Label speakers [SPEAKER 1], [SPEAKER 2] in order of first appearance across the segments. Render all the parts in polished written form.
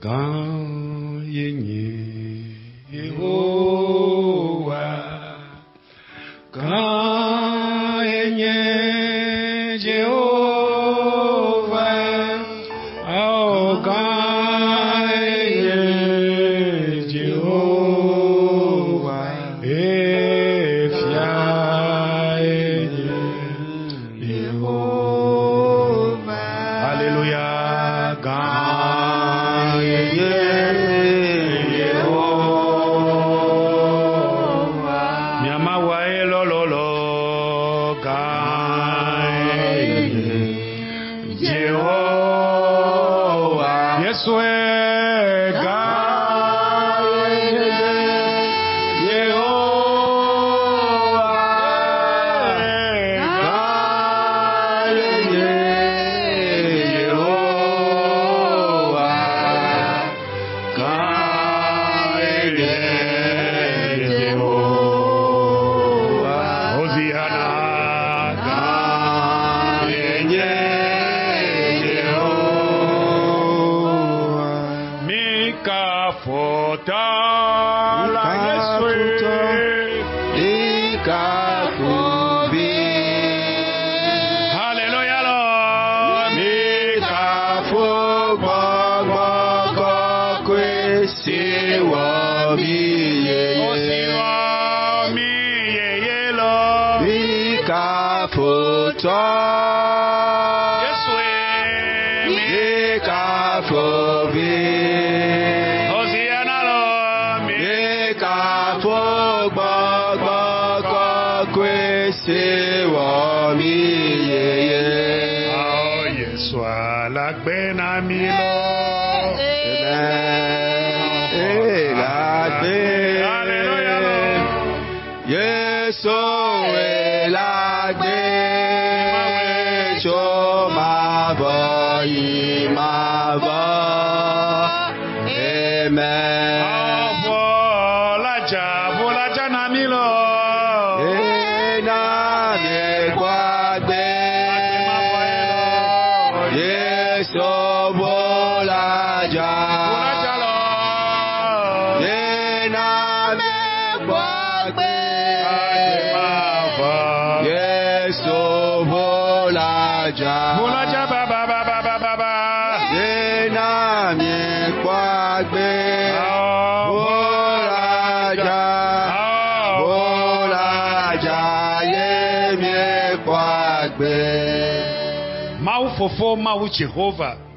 [SPEAKER 1] Quand Yehovah, quand Jehovah, oh quand Jehovah, Jehovah, Alléluia,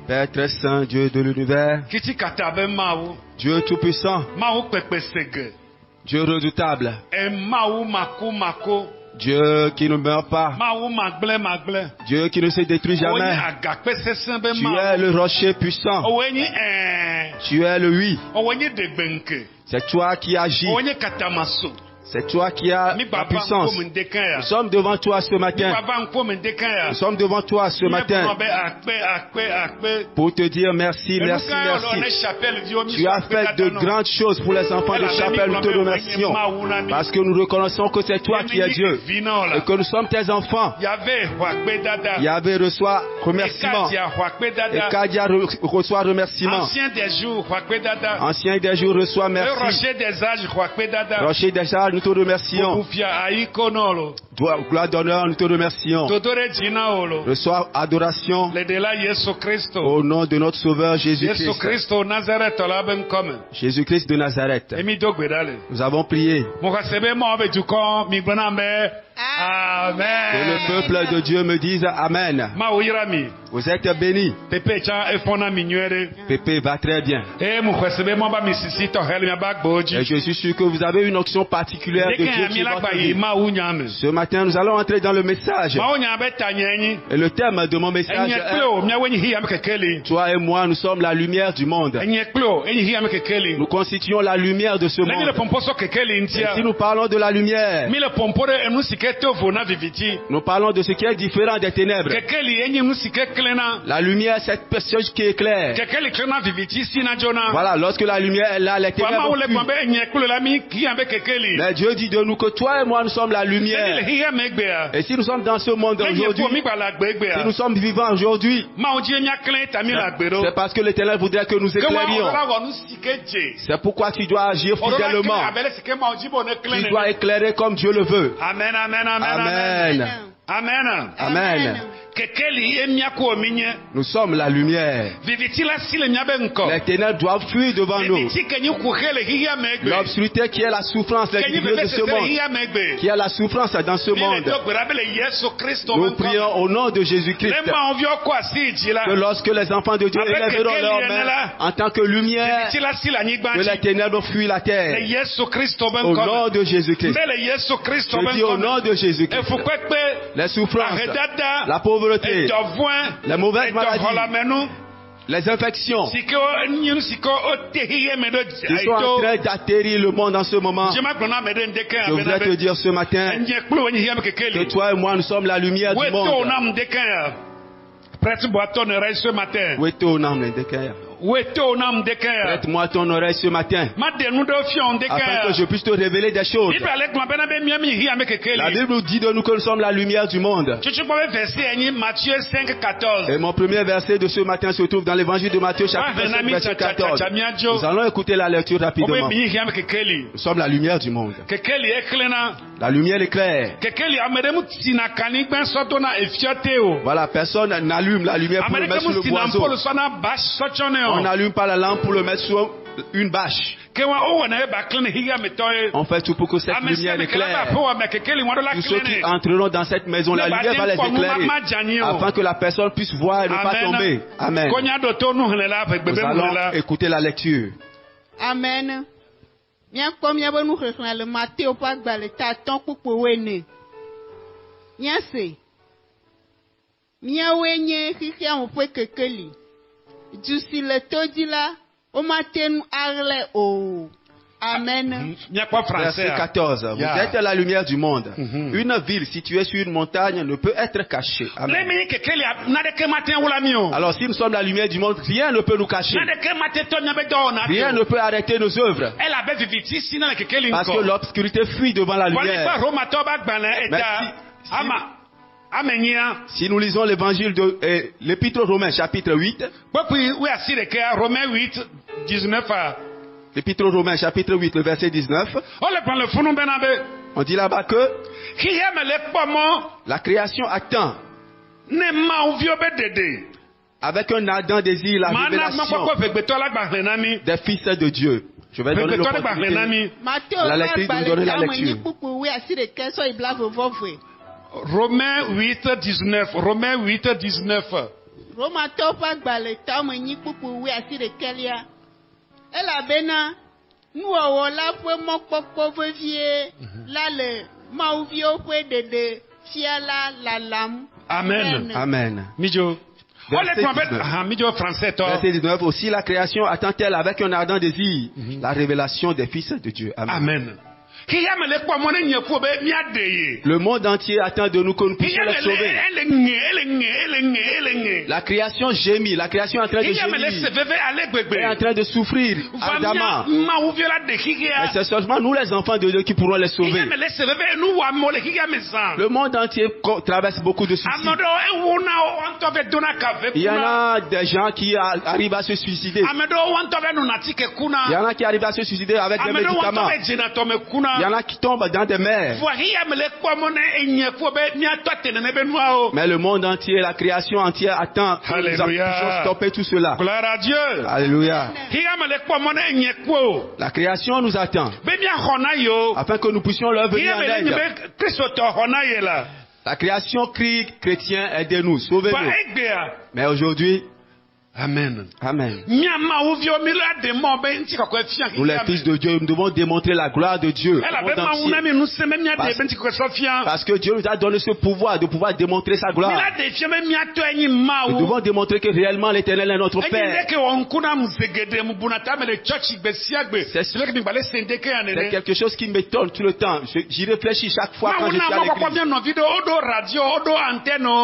[SPEAKER 2] Père très saint, Dieu de l'univers, Dieu tout-puissant, Dieu redoutable, Dieu qui ne meurt pas, Dieu qui ne se détruit jamais. Tu es le rocher puissant, tu es le oui. C'est toi qui agis. C'est toi qui as la puissance. Nous sommes devant toi ce matin. Nous sommes devant toi ce matin pour te dire merci, merci, merci. Tu as fait de grandes choses pour les enfants de Chapelle. Nous te remercions parce que nous reconnaissons que c'est toi qui es Dieu et que nous sommes tes enfants. Yahvé reçoit remerciement et Kadia reçoit remerciement. Ancien des jours reçoit merci. Rocher des âges, nous te remercions. Gloire d'honneur, nous te remercions. Reçois adoration au nom de notre Sauveur Jésus-Christ. Jésus-Christ de Nazareth. Nous avons prié. Amen. Que le peuple de Dieu me dise Amen. Vous êtes bénis. Pépé va très bien. Et je suis sûr que vous avez une onction particulière de Dieu sur votre vie. Ce matin, nous allons entrer dans le message. Et le thème de mon message est toi et moi, nous sommes la lumière du monde. Nous constituons la lumière de ce monde. Et si nous parlons de la lumière, Nous parlons de ce qui est différent des ténèbres. La lumière, cette chose qui éclaire. Voilà, lorsque la lumière est là, les ténèbres fuient. Mais Dieu dit de nous que toi et moi, nous sommes la lumière. Et si nous sommes dans ce monde aujourd'hui, si nous sommes vivants aujourd'hui, c'est parce que les ténèbres voudraient que nous éclairions. C'est pourquoi tu dois agir fidèlement. Tu dois éclairer comme Dieu le veut.
[SPEAKER 1] Amen, amen, amen,
[SPEAKER 2] Amen.
[SPEAKER 1] Amen.
[SPEAKER 2] Amen. Nous sommes la lumière. Les ténèbres doivent fuir devant nous. L'obscurité qui est la souffrance, les ténèbres de ce monde, qui est la souffrance dans ce monde. Nous prions au nom de Jésus-Christ que lorsque les enfants de Dieu élèveront leurs mains en tant que lumière, que les ténèbres fuient la terre. Au nom de Jésus-Christ. Je dis au nom de Jésus-Christ. Les souffrances, la pauvreté, les mauvaises maladies, les infections qui sont en train d'atterrir le monde en ce moment. Je voudrais te dire ce matin que toi et moi nous sommes la lumière du monde. Où est ton âme de cœur? Prête-moi ton oreille ce matin, afin que je puisse te révéler des choses. La Bible nous dit de nous que nous sommes la lumière du monde. Et mon premier verset de ce matin se trouve dans l'évangile de Matthieu, chapitre 5, verset 14. Nous allons écouter la lecture rapidement. Nous sommes la lumière du monde. La lumière éclaire. Voilà, personne n'allume la lumière pour le mettre sur le boiseau. On n'allume pas la lampe pour le mettre sur une bâche. On fait tout pour que cette lumière éclaire. Tous ceux qui entreront dans cette maison, la lumière va les éclairer afin que la personne puisse voir et ne pas tomber. Amen. Nous allons écouter la lecture.
[SPEAKER 3] Amen. Amen.
[SPEAKER 2] Verset 14. Vous êtes la lumière du monde. Une ville située sur une montagne ne peut être cachée. Amen. Alors si nous sommes la lumière du monde, rien ne peut nous cacher. Rien ne peut arrêter nos œuvres. Parce que l'obscurité fuit devant la lumière. Si nous lisons l'évangile de l'épître aux Romains, chapitre 8.
[SPEAKER 1] Romains 8, 19.
[SPEAKER 2] L'épître aux Romains, chapitre 8, le verset 19. On dit là-bas que la création attend avec un ardent désir la révélation des fils de Dieu. Je vais donner l'opportunité. La lectrice nous donner la lecture.
[SPEAKER 1] Romains 8, 19. Romains 8, 19. Amen.
[SPEAKER 2] Amen.
[SPEAKER 1] Mijo.
[SPEAKER 2] Verset 19. Aussi la création attend-elle avec un ardent désir la révélation des fils de Dieu. Amen.
[SPEAKER 1] Amen.
[SPEAKER 2] Le monde entier attend de nous que nous puissions les sauver. La création gémit, la création est en train de gémir, est en train de souffrir ardemment. Mais c'est seulement nous les enfants de Dieu qui pourront les sauver. Le monde entier traverse beaucoup de soucis. Il y en a des gens qui arrivent à se suicider. Il y en a qui arrivent à se suicider avec des médicaments. Il y en a qui tombent dans des mers. Mais le monde entier, la création entière attend que nous puissions stopper tout cela.
[SPEAKER 1] Gloire à Dieu.
[SPEAKER 2] Alléluia. La création nous attend afin que nous puissions leur venir en aide. La création crie, chrétien, aidez-nous, sauvez-nous. Mais aujourd'hui,
[SPEAKER 1] Amen.
[SPEAKER 2] Amen. Nous, les fils de Dieu, nous devons démontrer la gloire de Dieu. Parce que Dieu nous a donné ce pouvoir de pouvoir démontrer sa gloire. Nous devons démontrer que réellement l'Éternel est notre Père. C'est quelque chose qui m'étonne tout le temps. J'y réfléchis chaque fois quand je suis à l'église.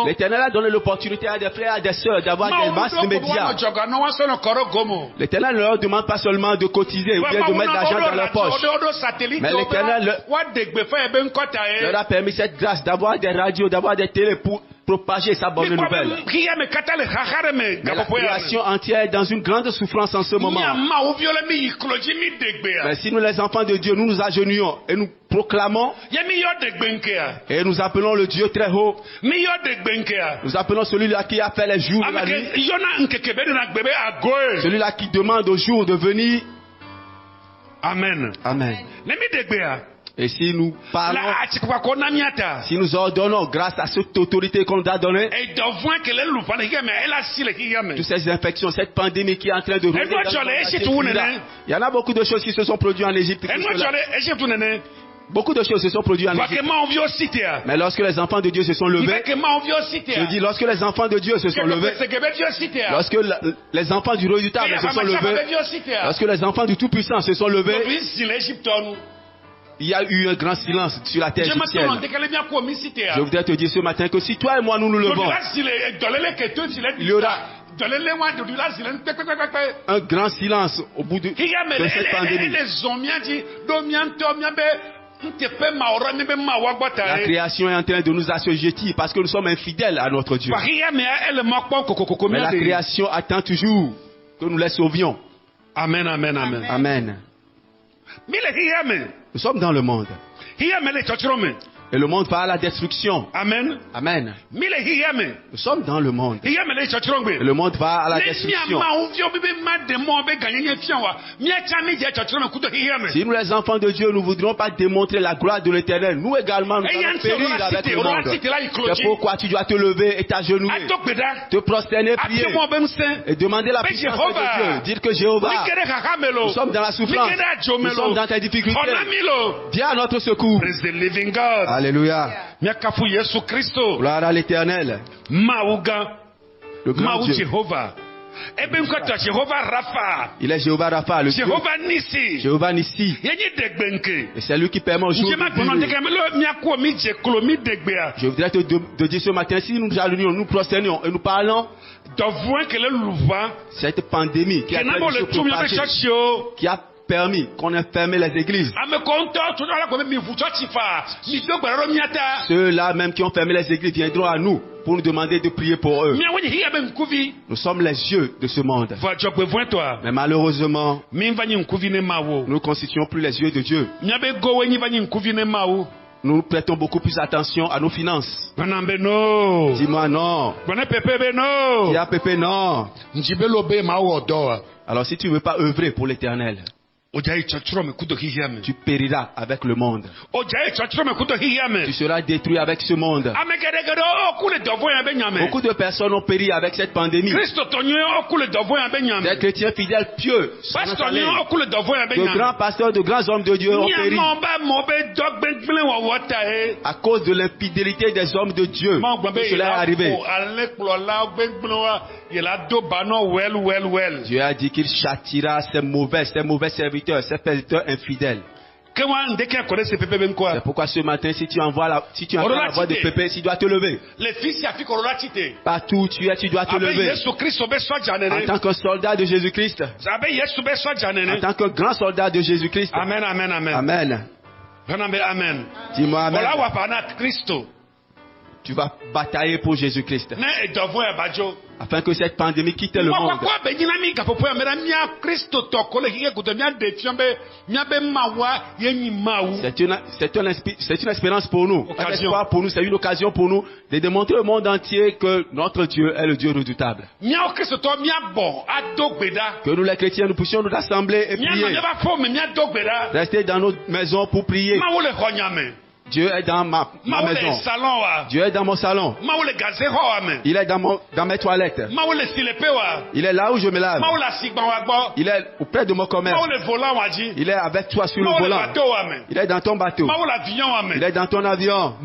[SPEAKER 2] L'Éternel a donné l'opportunité à des frères et à des sœurs d'avoir des masses de médias. L'Éternel ne leur demande pas seulement de cotiser ou bien de mettre l'argent dans leur poche. Mais l'Éternel leur a permis cette grâce d'avoir des radios, d'avoir des télés pour propager sa bonne nouvelle. Mais la création entière est dans une grande souffrance en ce moment. Mais si nous, les enfants de Dieu, nous nous agenouillons et nous proclamons et nous appelons le Dieu très haut, nous appelons celui-là qui a fait les jours et la nuit, celui-là qui demande au jour de venir.
[SPEAKER 1] Amen.
[SPEAKER 2] Amen. Et si nous parlons, si nous ordonnons grâce à cette autorité qu'on nous a donnée, toutes ces infections, cette pandémie qui est en train de rouler, il y en a beaucoup de choses qui se sont produites en Égypte. Beaucoup de choses se sont produites en Égypte. Mais lorsque les enfants de Dieu se sont levés, je dis lorsque les enfants de Dieu se sont levés, lorsque les enfants du redoutable se sont levés, lorsque les enfants du Tout-Puissant se sont levés, il y a eu un grand silence sur la terre égyptienne. Je voudrais te dire ce matin que si toi et moi nous nous levons, il y aura un grand silence au bout de cette pandémie. La création est en train de nous assujettir parce que nous sommes infidèles à notre Dieu. Mais la création attend toujours que nous les sauvions.
[SPEAKER 1] Amen, amen, amen.
[SPEAKER 2] Amen. Nous sommes dans le monde. Et le monde va à la destruction.
[SPEAKER 1] Amen.
[SPEAKER 2] Amen. Nous sommes dans le monde. Et le monde va à la destruction. Si nous, les enfants de Dieu, nous ne voudrons pas démontrer la gloire de l'Éternel, nous également, nous allons périr avec le monde. C'est pourquoi tu dois te lever et t'agenouiller, te prosterner, prier et demander la puissance de Dieu. Dire que Jéhovah, nous sommes dans la souffrance, nous sommes dans tes difficultés. Viens à notre secours. Alléluia. Gloire à l'Éternel. Le grand Dieu. Il est Jéhovah Rapha, le Dieu. Jéhovah Nissi. Et c'est lui qui permet au jour de briller. Je voudrais te dire ce matin, si nous allons nous prosternons et nous parlons, cette pandémie qui a permis qu'on ait fermé les églises. Ceux-là même qui ont fermé les églises viendront à nous pour nous demander de prier pour eux. Nous sommes les yeux de ce monde. Mais malheureusement, nous ne constituons plus les yeux de Dieu. Nous prêtons beaucoup plus attention à nos finances. Dis-moi non. Dis à Pépé non. Alors si tu ne veux pas œuvrer pour l'Éternel, tu périras avec le monde. Tu seras détruit avec ce monde. Beaucoup de personnes ont péri avec cette pandémie. Des chrétiens fidèles pieux, de grands pasteurs, de grands hommes de Dieu ont péri à cause de l'infidélité des hommes de Dieu. Cela est arrivé. Dieu a dit qu'il châtira ces mauvais serviteurs, ces serviteurs infidèles. C'est pourquoi ce matin, si tu entends la voix de Pépé, tu dois te lever. Partout où tu es, tu dois te lever. En tant que soldat de Jésus-Christ. En tant que grand soldat de Jésus-Christ.
[SPEAKER 1] Amen, amen, amen.
[SPEAKER 2] Amen.
[SPEAKER 1] Amen.
[SPEAKER 2] Dis-moi amen. Tu vas batailler pour Jésus-Christ. Afin que cette pandémie quitte le monde. C'est une espérance pour nous. Un espoir pour nous. C'est une occasion pour nous de démontrer au monde entier que notre Dieu est le Dieu redoutable. Que nous les chrétiens, nous puissions nous rassembler et prier. Rester dans nos maisons pour prier. Dieu est dans ma maison. Dieu est dans mon salon. Il est dans mes toilettes. Il est là où je me lave. Il est auprès de mon commerce. Il est avec toi sur le volant. Il est dans ton bateau. Il est dans ton avion.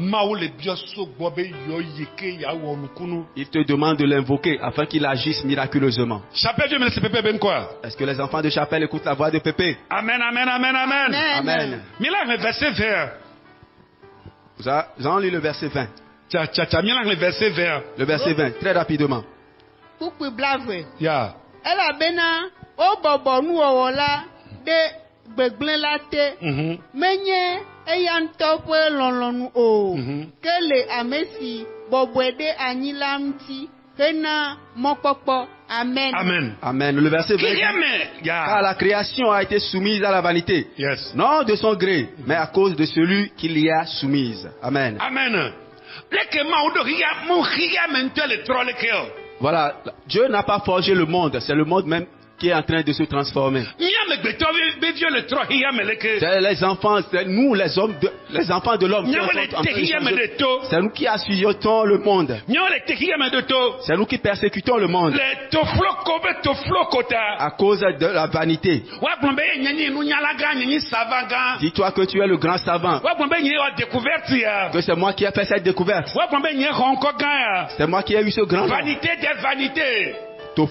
[SPEAKER 2] Il te demande de l'invoquer afin qu'il agisse miraculeusement. Est-ce que les enfants de chapelle écoutent la voix de Pépé?
[SPEAKER 1] Amen, amen, amen, amen.
[SPEAKER 2] Amen.
[SPEAKER 1] Le verset 20.
[SPEAKER 2] Nous allons lire le verset 20.
[SPEAKER 1] Le verset 20.
[SPEAKER 2] Le verset 20, très rapidement.
[SPEAKER 1] Yeah.
[SPEAKER 2] Amen. Amen. Le verset 20. Car la création a été soumise à la vanité.
[SPEAKER 1] Yes.
[SPEAKER 2] Non de son gré, mais à cause de celui qui l'y a soumise. Amen.
[SPEAKER 1] Amen.
[SPEAKER 2] Voilà, Dieu n'a pas forgé le monde, c'est le monde même qui est en train de se transformer. C'est les enfants, c'est nous les hommes, les enfants de l'homme. C'est nous qui assujettons le monde. C'est nous qui persécutons le monde. À cause de la vanité. Dis-toi que tu es le grand savant. Que c'est moi qui ai fait cette découverte. C'est moi qui ai eu ce grand.
[SPEAKER 1] Vanité des vanités.
[SPEAKER 2] Toutes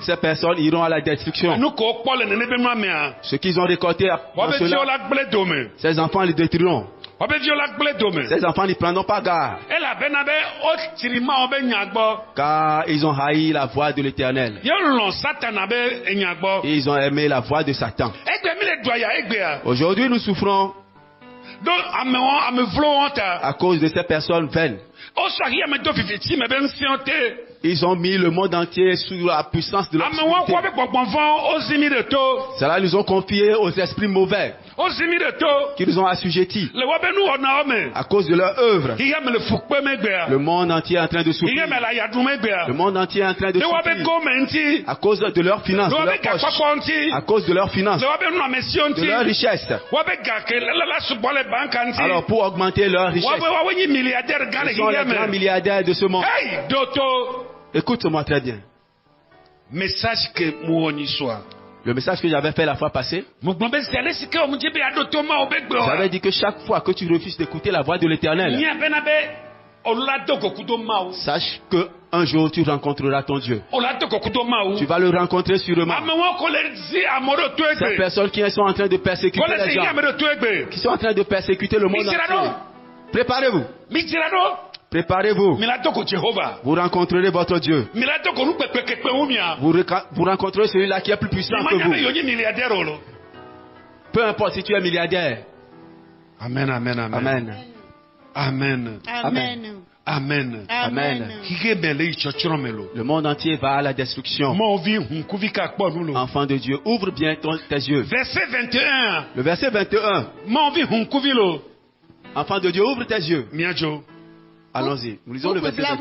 [SPEAKER 2] ces personnes iront à la destruction. Ce qu'ils ont récolté, ces enfants les détruiront. Ces enfants n'y prendront pas garde. Car ils ont haï la voix de l'Éternel. Et ils ont aimé la voix de Satan. Aujourd'hui, nous souffrons à cause de ces personnes vaines. Ils ont mis le monde entier sous la puissance de l'obscurité. Cela nous ont confié aux esprits mauvais qui nous ont assujettis à cause de leur œuvre. Le monde entier est en train de souffrir. Le monde entier est en train de souffrir à cause de leurs finances, de leurs poches, à cause de leurs finances, de leur richesse. Alors pour augmenter leur richesse, ils sont les grands milliardaires de ce monde. Écoute-moi très bien.
[SPEAKER 1] Message que
[SPEAKER 2] le message que j'avais fait la fois passée, j'avais dit que chaque fois que tu refuses d'écouter la voix de l'Éternel, sache que un jour tu rencontreras ton Dieu. Tu vas le rencontrer sûrement. Ces personnes qui sont en train de persécuter les gens, qui sont en train de persécuter le monde entier. Préparez-vous. Préparez-vous. Vous rencontrerez votre Dieu. Vous rencontrerez celui-là qui est plus puissant que vous. Peu importe si tu es milliardaire.
[SPEAKER 1] Amen, amen, amen.
[SPEAKER 2] Amen.
[SPEAKER 1] Amen.
[SPEAKER 2] Amen.
[SPEAKER 1] Amen.
[SPEAKER 2] Amen. Le monde entier va à la destruction. Enfant de Dieu, ouvre bien tes yeux.
[SPEAKER 1] Verset 21.
[SPEAKER 2] Le verset 21. Enfant de Dieu, ouvre tes yeux. Allons-y. Nous lisons le verset 21.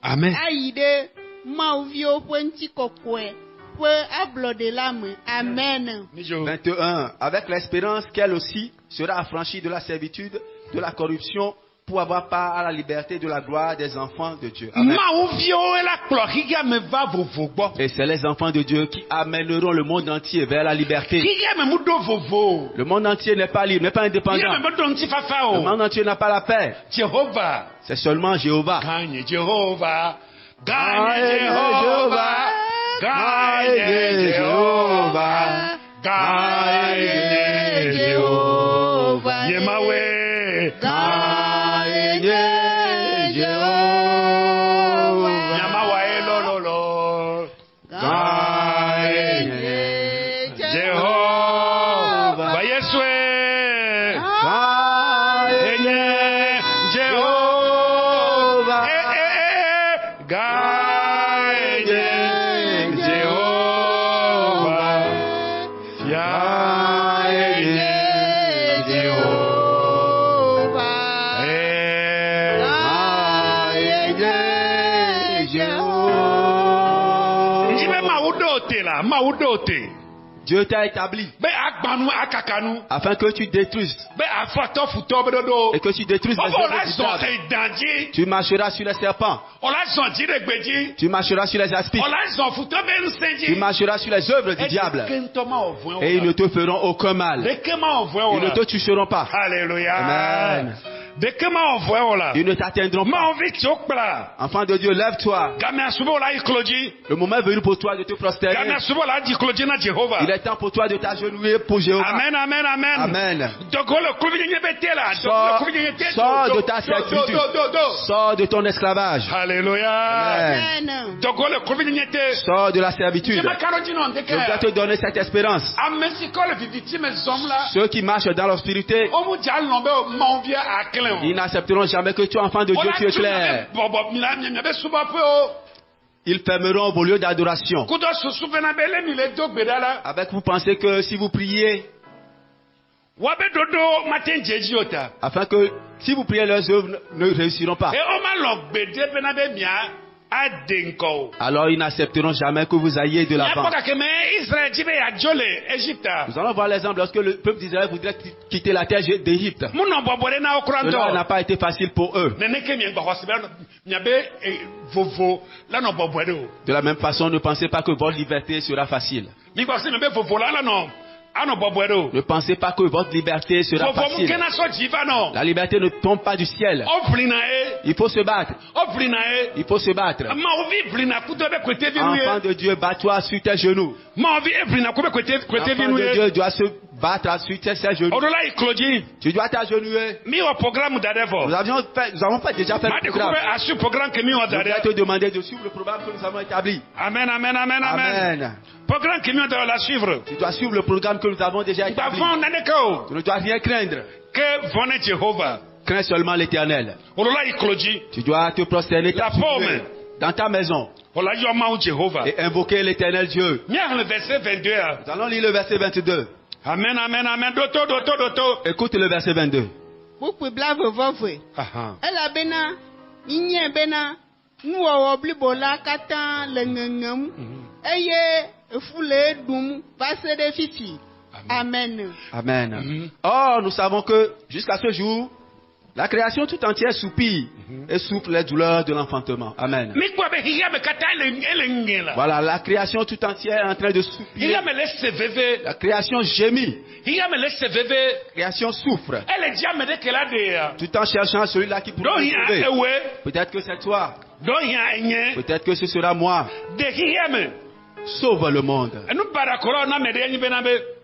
[SPEAKER 1] Amen.
[SPEAKER 2] Amen. 21. Avec l'espérance qu'elle aussi sera affranchie de la servitude, de la corruption, pour avoir part à la liberté de la gloire des enfants de Dieu. Amen. Et c'est les enfants de Dieu qui amèneront le monde entier vers la liberté. Le monde entier n'est pas libre, n'est pas indépendant. Le monde entier n'a pas la paix. C'est seulement Jéhovah.
[SPEAKER 1] Gagne Jéhovah.
[SPEAKER 2] Gagne Jéhovah. Gagne Jéhovah. Gagne Jéhovah.
[SPEAKER 1] Yemawé.
[SPEAKER 2] Gagne Jéhovah.
[SPEAKER 1] Yamawaé lololo.
[SPEAKER 2] Gagne
[SPEAKER 1] Jéhovah. Vayeswe. Gagne Jéhovah. Gagne Jéhovah.
[SPEAKER 2] Dieu t'a établi afin que tu détruises et que tu détruises les œuvres du diable. Tu marcheras sur les serpents. Tu marcheras sur les aspics. Tu marcheras sur les œuvres du diable. Et ils ne te feront aucun mal. Ils ne te toucheront pas.
[SPEAKER 1] Alléluia.
[SPEAKER 2] Amen. Ils ne t'atteindront pas. Enfant de Dieu, lève-toi. Le moment est venu pour toi de te prosterner. Il est temps pour toi de t'agenouiller pour Jéhovah.
[SPEAKER 1] Amen, amen, amen.
[SPEAKER 2] Amen. Sors de ta servitude. Sors de ton esclavage.
[SPEAKER 1] Alléluia.
[SPEAKER 2] Amen. Sors de la servitude. Je dois te donner cette espérance. Ceux qui marchent dans l'obscurité, ils n'accepteront jamais que tu es enfant de Dieu, tu es clair. Ils fermeront vos lieux d'adoration. Avec vous pensez que si vous priez, afin que si vous priez, leurs œuvres ne réussiront pas. Alors ils n'accepteront jamais que vous ayez de l'avant. Nous allons voir l'exemple lorsque le peuple d'Israël voudrait quitter la terre d'Égypte. Cela n'a pas été facile pour eux. De la même façon, ne pensez pas que votre liberté sera facile. Ne pensez pas que votre liberté sera facile. La liberté ne tombe pas du ciel. Il faut se battre. Il faut se battre. Enfant de Dieu, bats-toi sur tes genoux. Enfant de Dieu doit se battre sur ses genoux. Tu dois t'agenouiller. Nous avons déjà fait le programme. Je vais te demander de suivre le programme que nous avons établi.
[SPEAKER 1] Amen, amen, amen, amen. Programme qui doit la suivre.
[SPEAKER 2] Tu dois suivre le programme que nous avons déjà établi. Tu ne dois rien craindre. Crains seulement l'Éternel. Tu dois te prosterner dans ta maison et invoquer l'Éternel Dieu. Nous allons lire le verset 22.
[SPEAKER 1] Amen, amen, amen.
[SPEAKER 2] Écoute le verset 22.
[SPEAKER 3] Amen.
[SPEAKER 2] Amen. Or, nous savons que jusqu'à ce jour, la création tout entière soupire et souffre les douleurs de l'enfantement. Amen. Voilà, la création tout entière est en train de soupirer. La création gémit. La création souffre. Tout en cherchant celui-là qui pourra nous sauver. Peut-être que c'est toi. Peut-être que ce sera moi. Sauve le monde.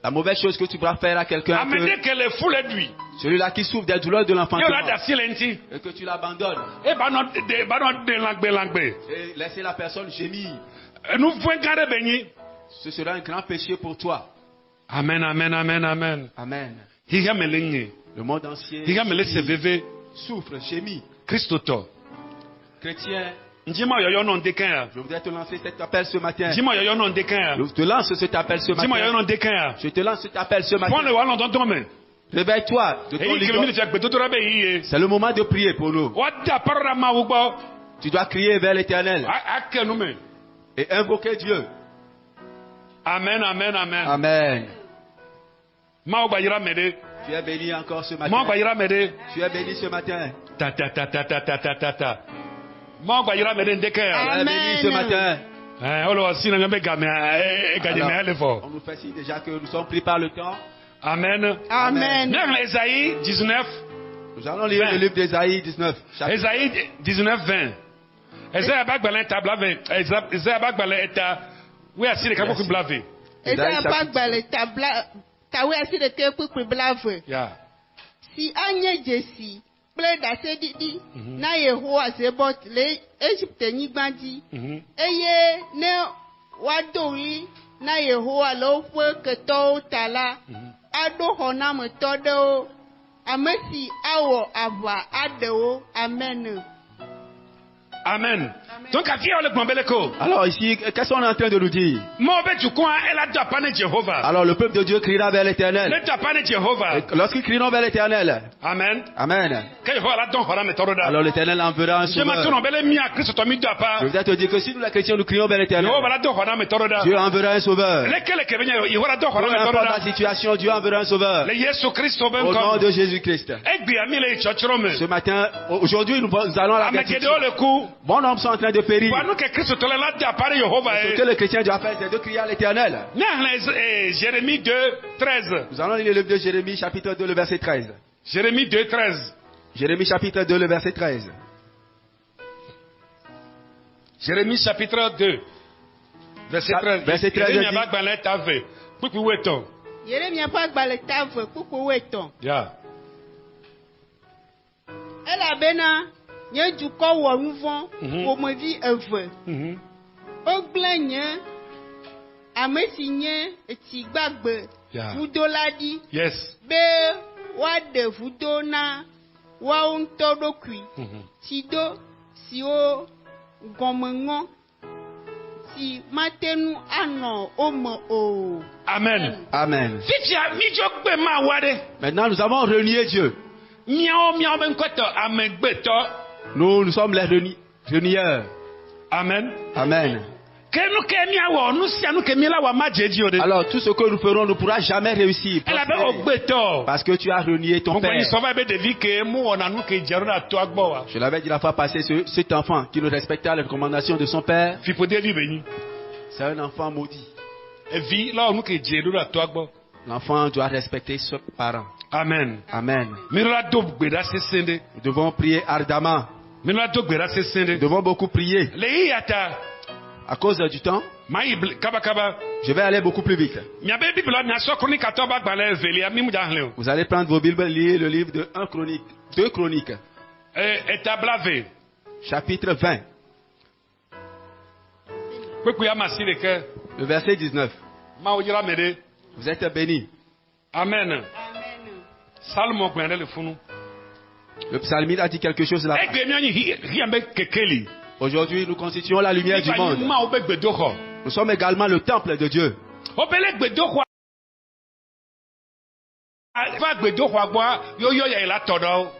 [SPEAKER 2] La mauvaise chose que tu pourras faire à quelqu'un, celui-là qui souffre des douleurs de l'enfantement, et que tu l'abandonnes et laisser la personne gémir, ce sera un grand péché pour toi.
[SPEAKER 1] Amen, amen, amen, amen.
[SPEAKER 2] Amen. Le monde entier souffre, gémit. Chrétien, je voudrais te lancer cet appel ce matin. Je te lance cet appel ce matin. Je te lance cet appel ce matin. Réveille-toi de ton lit. C'est le moment de prier pour nous. Tu dois crier vers l'Éternel et invoquer Dieu.
[SPEAKER 1] Amen, amen, amen.
[SPEAKER 2] Amen. Tu es béni encore ce matin. Tu es béni ce matin.
[SPEAKER 1] Ta ta ta ta ta ta ta ta ta. Amen.
[SPEAKER 2] Tu es béni ce matin. Alors, on nous fait signe déjà que nous sommes pris par le temps.
[SPEAKER 1] Amen.
[SPEAKER 3] Amen.
[SPEAKER 1] Ésaïe 19.
[SPEAKER 2] Nous allons lire le livre d'Ésaïe 19.
[SPEAKER 1] Ésaïe 19, 20. Ésaïe Abagbalin tablave. Ésaïe Abagbalin est à. Oui, assis les capons qui blavent.
[SPEAKER 3] Ésaïe Abagbalin tawe assis les capons qui blavent. Si Agnès Jessie. Ple dase didi na Yehowa zebot le Egypte nyigbanji eye ne wadori na Yehowa lo fwe keto tala ado honam todo amesi awo ava adeo amen.
[SPEAKER 1] Amen. Donc,
[SPEAKER 2] alors ici, qu'est-ce qu'on est en train de nous dire? Alors le peuple de Dieu criera vers l'Éternel. Lorsqu'ils crieront vers l'Éternel,
[SPEAKER 1] Amen.
[SPEAKER 2] Amen. Alors l'Éternel enverra un sauveur. Je voudrais te dire que si nous les chrétiens nous crions vers l'Éternel, Dieu enverra un sauveur. Peu importe la situation, Dieu enverra un sauveur. Au nom de Jésus-Christ. Ce matin, aujourd'hui, nous allons à la béatitude. Bon nombre sont en train de périr. Ce que le chrétien doit faire, c'est de crier à l'Éternel.
[SPEAKER 1] Jérémie 2, 13.
[SPEAKER 2] Nous allons lire le livre de Jérémie, chapitre 2, le verset 13.
[SPEAKER 1] Jérémie 2, 13.
[SPEAKER 2] Jérémie, chapitre 2, le verset 13.
[SPEAKER 1] Jérémie, chapitre 2, verset 13.
[SPEAKER 2] Verset 13.
[SPEAKER 1] Yeah.
[SPEAKER 3] Nye dukɔ wɔ nuvɔ ƒomevi eve. Wogblẽ nye ame si nye etsi gbagbe vudo la ɖi. Be woaɖe vudo na woawo ŋutɔ ɖokui. Tsido siwo gɔme ŋɔ si mate nu anɔ wome o.
[SPEAKER 1] Amen.
[SPEAKER 2] Amen. Maintenant nous avons renié Dieu. Nous sommes les renieurs.
[SPEAKER 1] Amen.
[SPEAKER 2] Amen. Alors tout ce que nous ferons ne pourra jamais réussir. Parce que tu as renié ton père. Je l'avais dit la fois passée, cet enfant qui ne respecte pas les recommandations de son père, c'est un enfant maudit. L'enfant doit respecter ses parents.
[SPEAKER 1] Amen.
[SPEAKER 2] Amen. Nous devons prier ardemment. Nous devons beaucoup prier. À cause du temps, je vais aller beaucoup plus vite. Vous allez prendre vos Bibles et lire le livre de 2 Chroniques. Chapitre 20. Le verset 19. Vous êtes bénis.
[SPEAKER 1] Amen.
[SPEAKER 2] Le psalmiste a dit quelque chose là. Aujourd'hui, nous constituons la lumière du monde. Nous sommes également le temple de Dieu.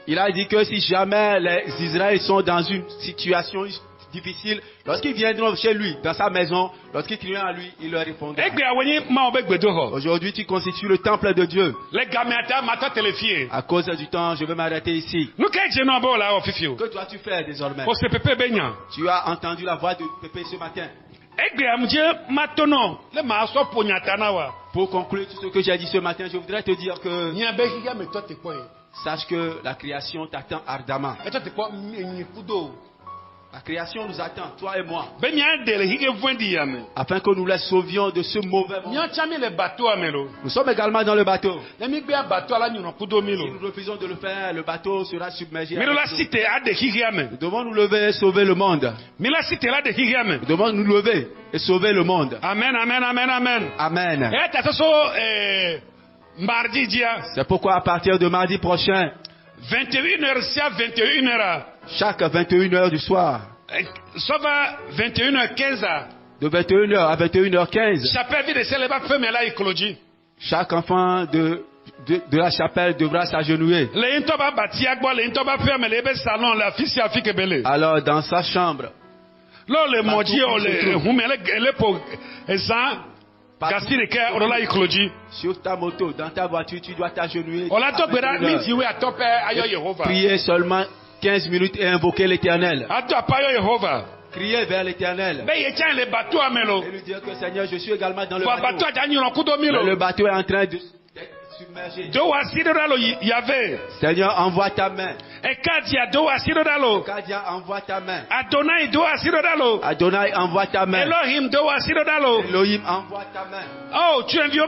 [SPEAKER 2] Il a dit que si jamais les Israéliens sont dans une situation difficile, lorsqu'ils viendront chez lui, dans sa maison, lorsqu'ils crient à lui, il leur répondra. Aujourd'hui, tu constitues le temple de Dieu. À cause du temps, je vais m'arrêter ici. Que dois-tu faire désormais? Tu as entendu la voix de Pépé ce matin. Pour conclure tout ce que j'ai dit ce matin, je voudrais te dire que sache que la création t'attend ardemment. La création nous attend, toi et moi, afin que nous les sauvions de ce mauvais monde. Nous sommes également dans le bateau. Si nous refusons de le faire, le bateau sera submergé. Nous devons nous lever et sauver le monde. Nous devons nous lever et sauver le monde.
[SPEAKER 1] Amen, amen, amen, amen.
[SPEAKER 2] Amen. C'est pourquoi à partir de mardi prochain,
[SPEAKER 1] 21h, c'est à 21h.
[SPEAKER 2] Chaque 21h du soir.
[SPEAKER 1] Sauf à 21h15.
[SPEAKER 2] De 21h à 21h15. Chaque enfant de la chapelle devra s'agenouiller. Alors dans sa chambre. Sur ta moto, dans ta voiture, tu dois t'agenouiller. Prier seulement 15 minutes et invoquer l'Éternel. Crier vers l'Éternel. Et lui dire que Seigneur, je suis également dans le bateau. Le bateau est en train de submergé. Seigneur, envoie ta main. Kadia, envoie ta main. Adonai, envoie ta main. Elohim, envoie ta main.
[SPEAKER 1] Oh, tu envies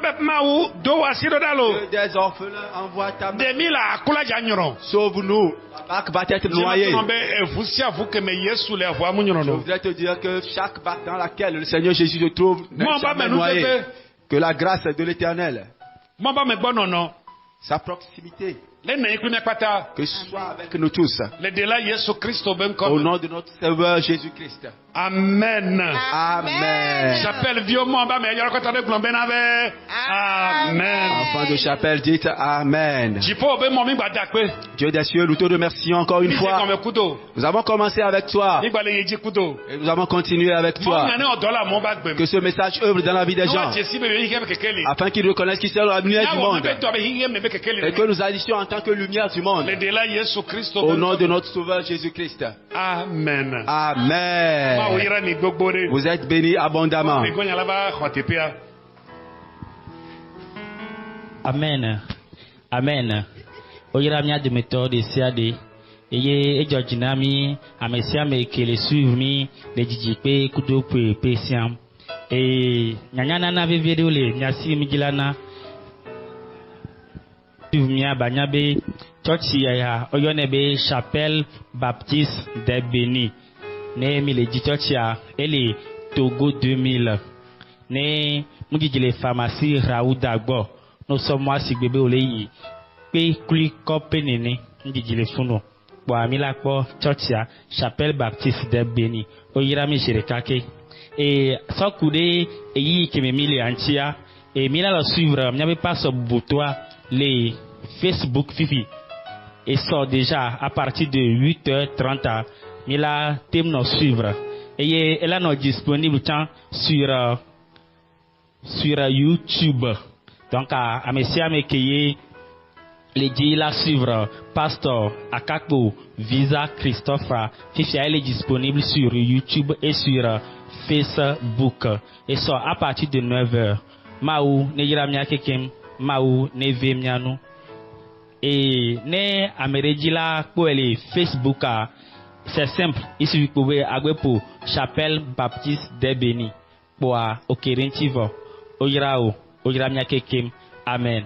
[SPEAKER 2] des orphelins, envoie ta main. Sauve-nous. La barque va être noyée. Je voudrais te dire que chaque barque dans laquelle le Seigneur Jésus se trouve n'est jamais noyé. Que la grâce de l'Éternel sa proximité.
[SPEAKER 1] Que
[SPEAKER 2] ce soit avec nous tous.
[SPEAKER 1] Au
[SPEAKER 2] nom de notre Sauveur Jésus-Christ.
[SPEAKER 1] Amen.
[SPEAKER 2] Amen.
[SPEAKER 1] Chapelle Amen.
[SPEAKER 2] Enfants de chapelle, dites Amen. Dieu des cieux, nous te remercions encore une fois. Nous avons commencé avec toi. Et nous avons continué avec toi. Que ce message œuvre dans la vie des gens. Afin qu'ils reconnaissent qu'ils sont la lumière du monde. Et que nous agissions en tant que lumière du monde. Au nom de notre Sauveur Jésus-Christ.
[SPEAKER 1] Amen.
[SPEAKER 2] Amen. Vous êtes bénis abondamment.
[SPEAKER 4] Amen. Amen. Oyera mia de méthode siade. Eye ejojinami amesia me kele suivre mi de jijipe kudo pe siam. E nyanyana na vevere le nyasi migilana. Mia banyabe church ya oyonebe Chapelle Baptiste de Béni. Ne mi le church ya ele Togo 2000. Ne mugijile pharmacie Raoudagbo. Nous sommes moi si bébé oleyi pe kli company ni mugijile funu. Bo amila po church ya Chapelle Baptiste de Béni. Oyira mi jerekake. Et sans couder eyi kememile antia et mila la suivre m'avait pas ce boutoir les Facebook Fifi et sort déjà à partir de 8h30 mais là thème nous suivre et elle est disponible sur YouTube donc à monsieur Amekeye les dit la suivre Pasteur Akakbo Visa Christopher Fifi elle est disponible sur YouTube et sur Facebook et sort à partir de 9h Maou ne yiramia kekem Maou ne vemianu et ne amerejila pour les Facebook c'est simple ici vous pouvez aller pour Chapelle Baptiste de Béni pour okerentive oyirao oyiramia kekem amen.